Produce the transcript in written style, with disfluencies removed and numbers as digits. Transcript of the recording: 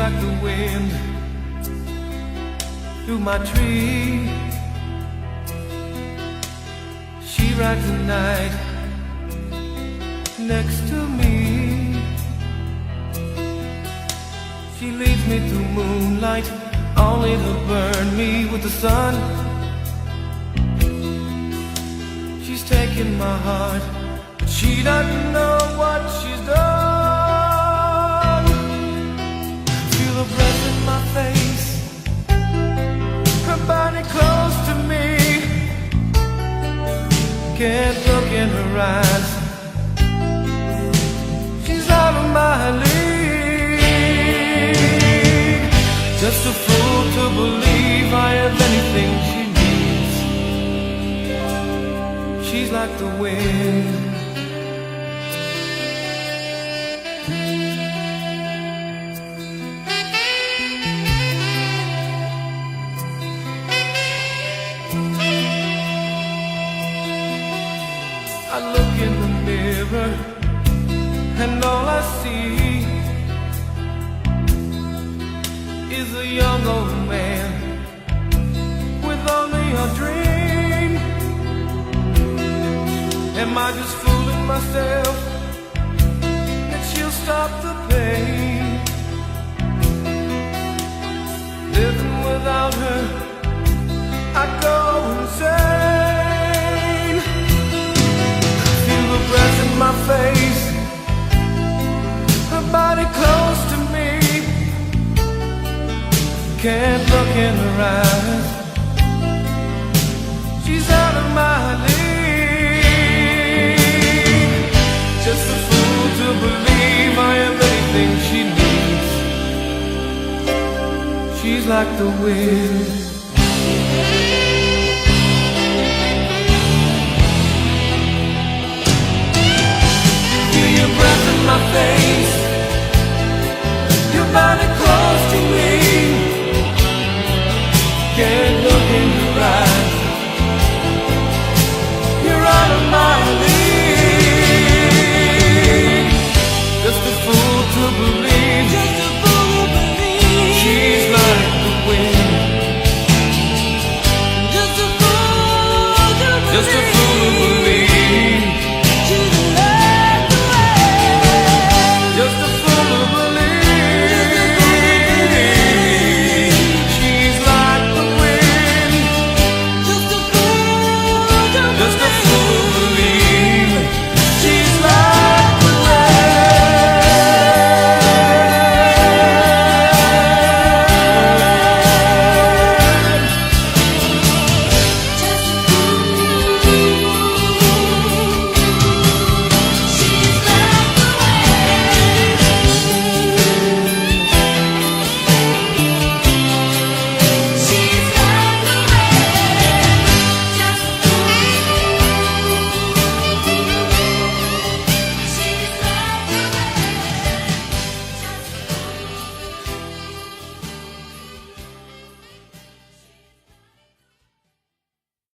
like the wind through my tree. She rides the night next to me. She leads me through moonlight, only to burn me with the sun. She's taking my heart, but she doesn't know what she's done. Feel her breath in my face, her body close to me. Can't look in her eyes, she's out of my league. Just a fool to believe I have anything she needs. She's like the wind. I look in the mirror and all I see is a young old man with only a dream. Am I just fooling myself that she'll stop the pain? Living without her, I go insane. Feel the breath in my face, her body close to me. Can't look in her eyes, she's out of my league. Just a fool to believe I am anything she needs. She's like the wind. Feel your breath in my face, your body close to me. Can't look in your eyes, you're out of my league. Just a fool to believe